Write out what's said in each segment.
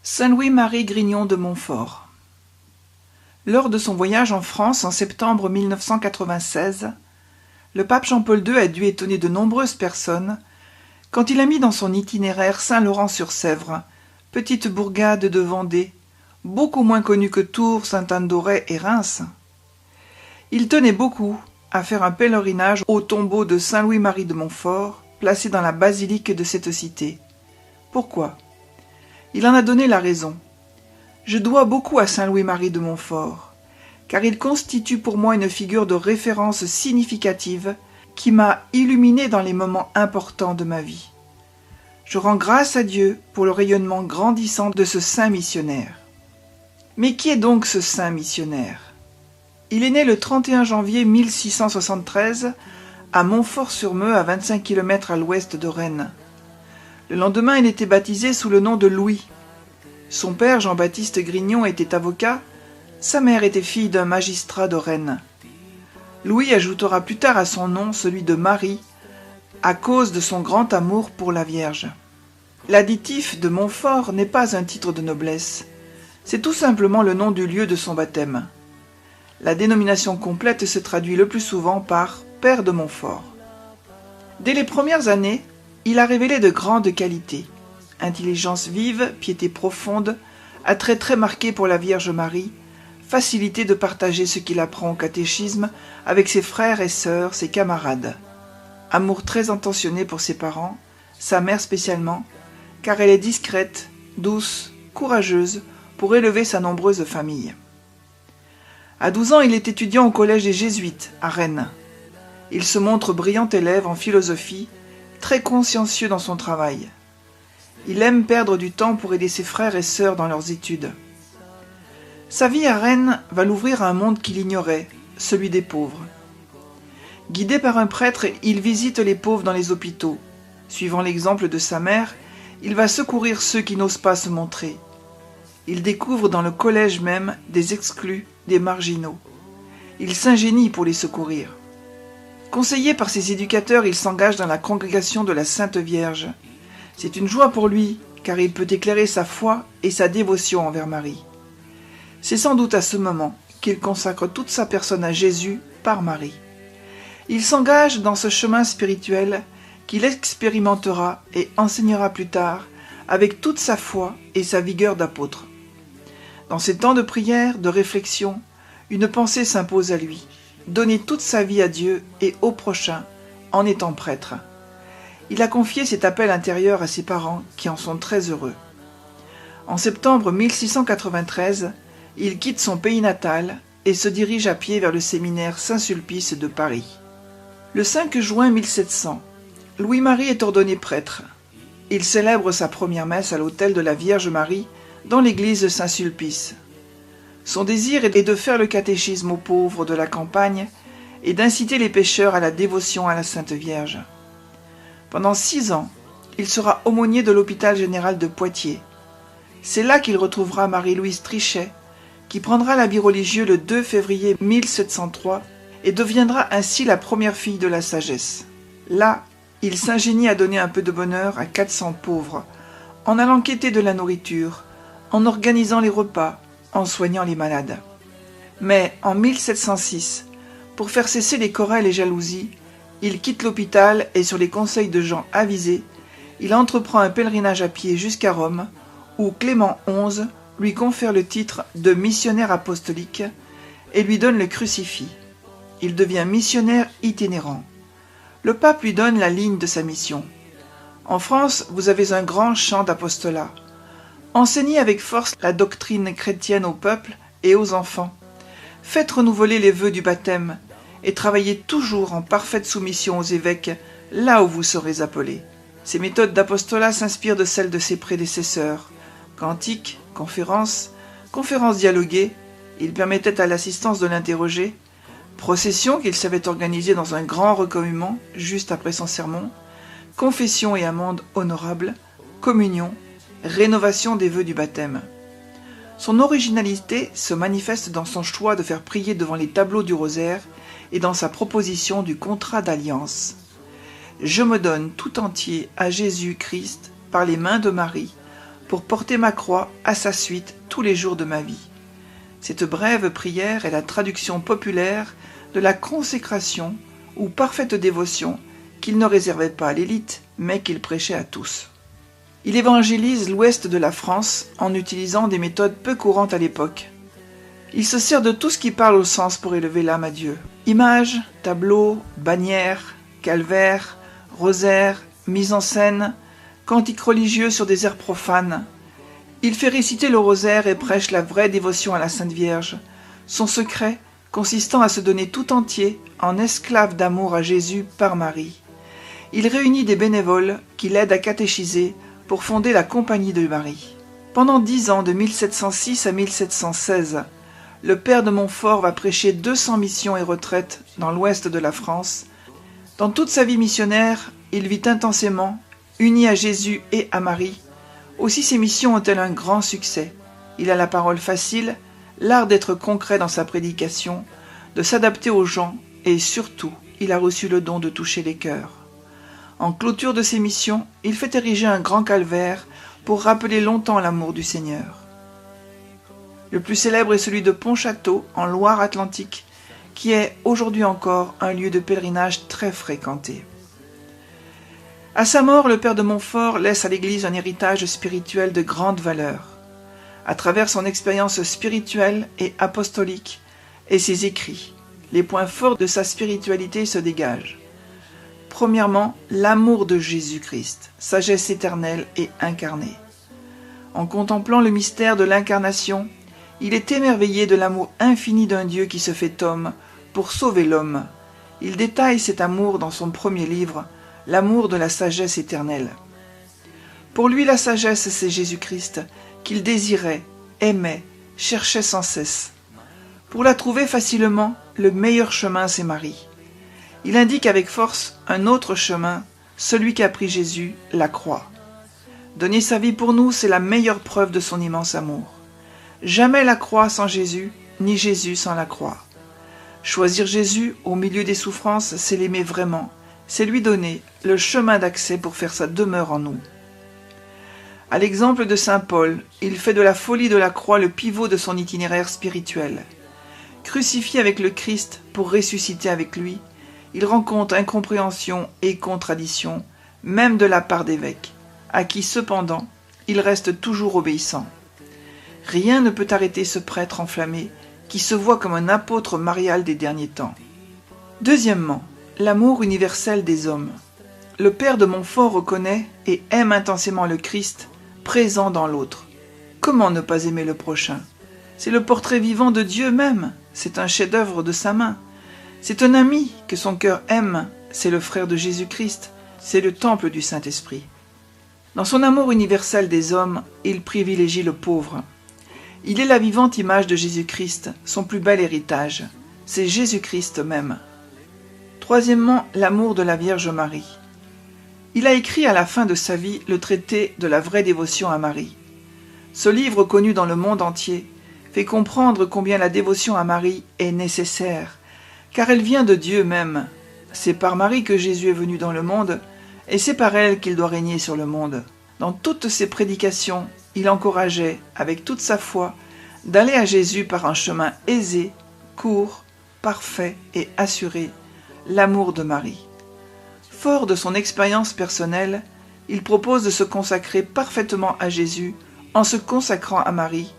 Saint Louis-Marie Grignon de Montfort. Lors de son voyage en France en septembre 1996, le pape Jean-Paul II a dû étonner de nombreuses personnes quand il a mis dans son itinéraire Saint-Laurent-sur-Sèvre, petite bourgade de Vendée, beaucoup moins connue que Tours, Sainte-Anne-d'Auray et Reims. Il tenait beaucoup à faire un pèlerinage au tombeau de Saint Louis-Marie de Montfort, placé dans la basilique de cette cité. Pourquoi ? Il en a donné la raison. Je dois beaucoup à Saint Louis-Marie de Montfort, car il constitue pour moi une figure de référence significative qui m'a illuminé dans les moments importants de ma vie. Je rends grâce à Dieu pour le rayonnement grandissant de ce saint missionnaire. Mais qui est donc ce saint missionnaire ? Il est né le 31 janvier 1673 à Montfort-sur-Meux, à 25 km à l'ouest de Rennes. Le lendemain, il était baptisé sous le nom de Louis. Son père, Jean-Baptiste Grignon, était avocat. Sa mère était fille d'un magistrat de Rennes. Louis ajoutera plus tard à son nom celui de Marie, à cause de son grand amour pour la Vierge. L'additif de Montfort n'est pas un titre de noblesse. C'est tout simplement le nom du lieu de son baptême. La dénomination complète se traduit le plus souvent par « Père de Montfort ». Dès les premières années, il a révélé de grandes qualités. Intelligence vive, piété profonde, attrait très marqué pour la Vierge Marie, facilité de partager ce qu'il apprend au catéchisme avec ses frères et sœurs, ses camarades. Amour très intentionné pour ses parents, sa mère spécialement, car elle est discrète, douce, courageuse pour élever sa nombreuse famille. À 12 ans, il est étudiant au collège des Jésuites, à Rennes. Il se montre brillant élève en philosophie, très consciencieux dans son travail. Il aime perdre du temps pour aider ses frères et sœurs dans leurs études. Sa vie à Rennes va l'ouvrir à un monde qu'il ignorait, celui des pauvres. Guidé par un prêtre, il visite les pauvres dans les hôpitaux. Suivant l'exemple de sa mère, il va secourir ceux qui n'osent pas se montrer. Il découvre dans le collège même des exclus, des marginaux. Il s'ingénie pour les secourir. Conseillé par ses éducateurs, il s'engage dans la congrégation de la Sainte Vierge. C'est une joie pour lui, car il peut éclairer sa foi et sa dévotion envers Marie. C'est sans doute à ce moment qu'il consacre toute sa personne à Jésus par Marie. Il s'engage dans ce chemin spirituel qu'il expérimentera et enseignera plus tard avec toute sa foi et sa vigueur d'apôtre. Dans ces temps de prière, de réflexion, une pensée s'impose à lui. Donner toute sa vie à Dieu et au prochain en étant prêtre. Il a confié cet appel intérieur à ses parents qui en sont très heureux. En septembre 1693, il quitte son pays natal et se dirige à pied vers le séminaire Saint-Sulpice de Paris. Le 5 juin 1700, Louis-Marie est ordonné prêtre. Il célèbre sa première messe à l'autel de la Vierge Marie dans l'église Saint-Sulpice. Son désir est de faire le catéchisme aux pauvres de la campagne et d'inciter les pécheurs à la dévotion à la Sainte Vierge. Pendant 6 ans, il sera aumônier de l'hôpital général de Poitiers. C'est là qu'il retrouvera Marie-Louise Trichet, qui prendra l'habit religieux le 2 février 1703 et deviendra ainsi la première fille de la sagesse. Là, il s'ingénie à donner un peu de bonheur à 400 pauvres, en allant quêter de la nourriture, en organisant les repas, en soignant les malades. Mais en 1706, pour faire cesser les querelles et jalousies, il quitte l'hôpital et sur les conseils de gens avisés, il entreprend un pèlerinage à pied jusqu'à Rome, où Clément XI lui confère le titre de missionnaire apostolique et lui donne le crucifix. Il devient missionnaire itinérant. Le pape lui donne la ligne de sa mission. En France, vous avez un grand champ d'apostolat. Enseignez avec force la doctrine chrétienne au peuple et aux enfants. Faites renouveler les vœux du baptême et travaillez toujours en parfaite soumission aux évêques, là où vous serez appelés. Ces méthodes d'apostolat s'inspirent de celles de ses prédécesseurs. Cantiques, conférences dialoguées, il permettait à l'assistance de l'interroger, procession qu'il savait organiser dans un grand recueillement juste après son sermon, confession et amende honorable, communion, rénovation des vœux du baptême. Son originalité se manifeste dans son choix de faire prier devant les tableaux du rosaire et dans sa proposition du contrat d'alliance. « Je me donne tout entier à Jésus-Christ par les mains de Marie, pour porter ma croix à sa suite tous les jours de ma vie. Cette brève prière est la traduction populaire de la consécration ou parfaite dévotion qu'il ne réservait pas à l'élite, mais qu'il prêchait à tous. Il évangélise l'ouest de la France en utilisant des méthodes peu courantes à l'époque. Il se sert de tout ce qui parle au sens pour élever l'âme à Dieu. Images, tableaux, bannières, calvaires, rosaires, mise en scène, cantiques religieux sur des airs profanes. Il fait réciter le rosaire et prêche la vraie dévotion à la Sainte Vierge, son secret consistant à se donner tout entier en esclave d'amour à Jésus par Marie. Il réunit des bénévoles qui l'aident à catéchiser pour fonder la Compagnie de Marie. Pendant 10 ans, de 1706 à 1716, le père de Montfort va prêcher 200 missions et retraites dans l'ouest de la France. Dans toute sa vie missionnaire, il vit intensément, uni à Jésus et à Marie. Aussi ses missions ont-elles un grand succès. Il a la parole facile, l'art d'être concret dans sa prédication, de s'adapter aux gens et surtout, il a reçu le don de toucher les cœurs. En clôture de ses missions, il fait ériger un grand calvaire pour rappeler longtemps l'amour du Seigneur. Le plus célèbre est celui de Pontchâteau, en Loire-Atlantique, qui est aujourd'hui encore un lieu de pèlerinage très fréquenté. À sa mort, le père de Montfort laisse à l'Église un héritage spirituel de grande valeur. À travers son expérience spirituelle et apostolique et ses écrits, les points forts de sa spiritualité se dégagent. Premièrement, l'amour de Jésus-Christ, sagesse éternelle et incarnée. En contemplant le mystère de l'incarnation, il est émerveillé de l'amour infini d'un Dieu qui se fait homme pour sauver l'homme. Il détaille cet amour dans son premier livre, L'amour de la sagesse éternelle. Pour lui, la sagesse, c'est Jésus-Christ, qu'il désirait, aimait, cherchait sans cesse. Pour la trouver facilement, le meilleur chemin, c'est Marie. Il indique avec force un autre chemin, celui qu'a pris Jésus, la croix. Donner sa vie pour nous, c'est la meilleure preuve de son immense amour. Jamais la croix sans Jésus, ni Jésus sans la croix. Choisir Jésus au milieu des souffrances, c'est l'aimer vraiment, c'est lui donner le chemin d'accès pour faire sa demeure en nous. À l'exemple de saint Paul, il fait de la folie de la croix le pivot de son itinéraire spirituel. Crucifié avec le Christ pour ressusciter avec lui, il rencontre incompréhension et contradiction, même de la part d'évêques, à qui cependant il reste toujours obéissant. Rien ne peut arrêter ce prêtre enflammé qui se voit comme un apôtre marial des derniers temps. Deuxièmement, l'amour universel des hommes. Le père de Montfort reconnaît et aime intensément le Christ, présent dans l'autre. Comment ne pas aimer le prochain? C'est le portrait vivant de Dieu même, c'est un chef-d'œuvre de sa main. C'est un ami que son cœur aime, c'est le frère de Jésus-Christ, c'est le temple du Saint-Esprit. Dans son amour universel des hommes, il privilégie le pauvre. Il est la vivante image de Jésus-Christ, son plus bel héritage. C'est Jésus-Christ même. Troisièmement, l'amour de la Vierge Marie. Il a écrit à la fin de sa vie le traité de la vraie dévotion à Marie. Ce livre, connu dans le monde entier, fait comprendre combien la dévotion à Marie est nécessaire, car elle vient de Dieu même. C'est par Marie que Jésus est venu dans le monde, et c'est par elle qu'il doit régner sur le monde. Dans toutes ses prédications, il encourageait, avec toute sa foi, d'aller à Jésus par un chemin aisé, court, parfait et assuré, l'amour de Marie. Fort de son expérience personnelle, il propose de se consacrer parfaitement à Jésus en se consacrant à Marie,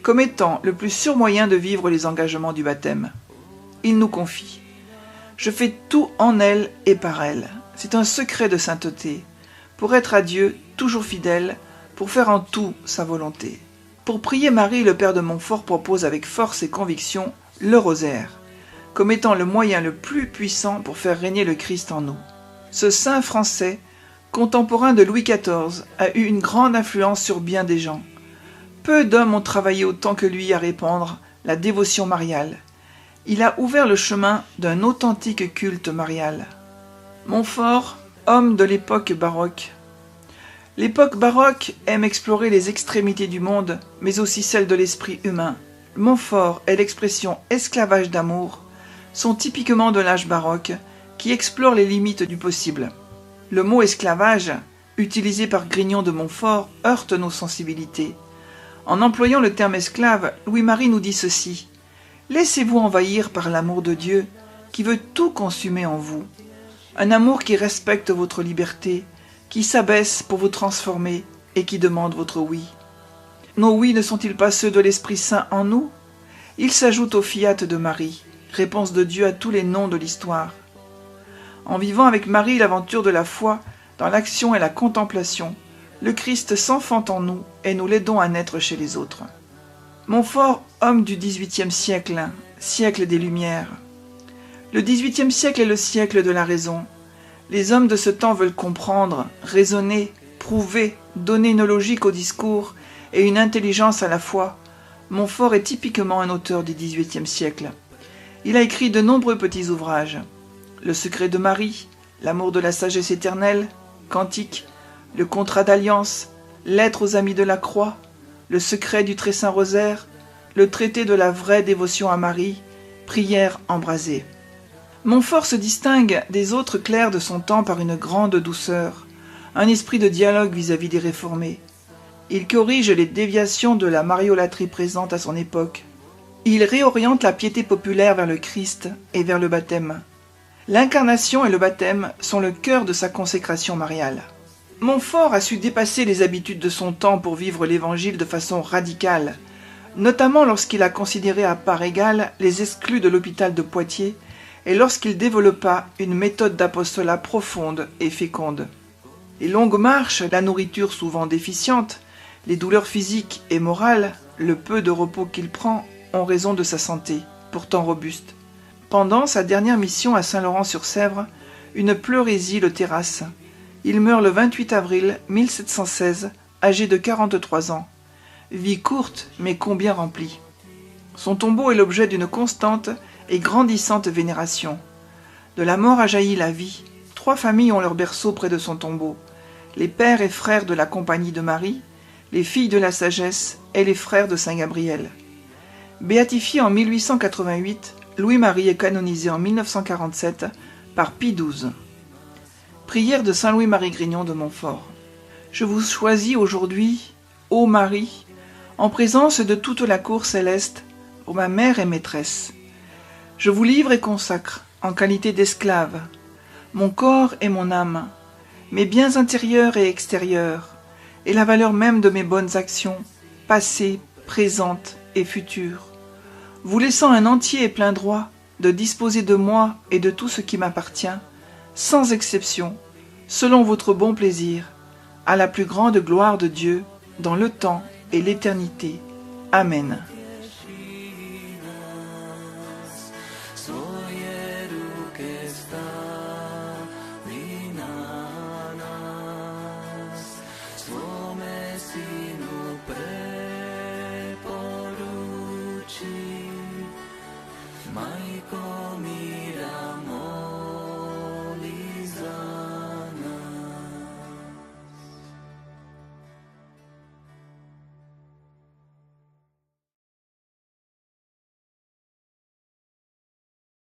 comme étant le plus sûr moyen de vivre les engagements du baptême. Il nous confie « Je fais tout en elle et par elle. C'est un secret de sainteté, pour être à Dieu toujours fidèle, pour faire en tout sa volonté. » Pour prier Marie, le père de Montfort propose avec force et conviction le rosaire, comme étant le moyen le plus puissant pour faire régner le Christ en nous. Ce saint français, contemporain de Louis XIV, a eu une grande influence sur bien des gens. Peu d'hommes ont travaillé autant que lui à répandre la dévotion mariale. Il a ouvert le chemin d'un authentique culte marial. Montfort, homme de l'époque baroque. L'époque baroque aime explorer les extrémités du monde, mais aussi celles de l'esprit humain. Montfort et l'expression « esclavage d'amour » sont typiquement de l'âge baroque, qui explore les limites du possible. Le mot « esclavage » utilisé par Grignon de Montfort, heurte nos sensibilités. En employant le terme esclave, Louis-Marie nous dit ceci: « Laissez-vous envahir par l'amour de Dieu qui veut tout consumer en vous. Un amour qui respecte votre liberté, qui s'abaisse pour vous transformer et qui demande votre oui. Nos oui ne sont-ils pas ceux de l'Esprit Saint en nous? Ils s'ajoutent au fiat de Marie, réponse de Dieu à tous les noms de l'histoire. En vivant avec Marie l'aventure de la foi, dans l'action et la contemplation, le Christ s'enfante en nous et nous l'aidons à naître chez les autres. » Montfort, homme du XVIIIe siècle, siècle des Lumières. Le XVIIIe siècle est le siècle de la raison. Les hommes de ce temps veulent comprendre, raisonner, prouver, donner une logique au discours et une intelligence à la foi. Montfort est typiquement un auteur du XVIIIe siècle. Il a écrit de nombreux petits ouvrages. Le secret de Marie, l'amour de la sagesse éternelle, Cantique, le contrat d'alliance, lettre aux amis de la croix, le secret du très saint rosaire, le traité de la vraie dévotion à Marie, prière embrasée. Montfort se distingue des autres clercs de son temps par une grande douceur, un esprit de dialogue vis-à-vis des réformés. Il corrige les déviations de la mariolâtrie présente à son époque. Il réoriente la piété populaire vers le Christ et vers le baptême. L'incarnation et le baptême sont le cœur de sa consécration mariale. Montfort a su dépasser les habitudes de son temps pour vivre l'Évangile de façon radicale, notamment lorsqu'il a considéré à part égale les exclus de l'hôpital de Poitiers et lorsqu'il développa une méthode d'apostolat profonde et féconde. Les longues marches, la nourriture souvent déficiente, les douleurs physiques et morales, le peu de repos qu'il prend ont raison de sa santé, pourtant robuste. Pendant sa dernière mission à Saint-Laurent-sur-Sèvre, une pleurésie le terrasse. Il meurt le 28 avril 1716, âgé de 43 ans. Vie courte, mais combien remplie. Son tombeau est l'objet d'une constante et grandissante vénération. De la mort a jailli la vie. 3 familles ont leur berceau près de son tombeau. Les pères et frères de la Compagnie de Marie, les filles de la sagesse et les frères de Saint Gabriel. Béatifié en 1888, Louis-Marie est canonisé en 1947 par Pie XII. Prière de Saint Louis-Marie Grignon de Montfort. Je vous choisis aujourd'hui, ô Marie, en présence de toute la cour céleste, pour ma mère et maîtresse. Je vous livre et consacre, en qualité d'esclave, mon corps et mon âme, mes biens intérieurs et extérieurs, et la valeur même de mes bonnes actions, passées, présentes et futures, vous laissant un entier et plein droit de disposer de moi et de tout ce qui m'appartient, sans exception, selon votre bon plaisir, à la plus grande gloire de Dieu, dans le temps et l'éternité. Amen. Mai comi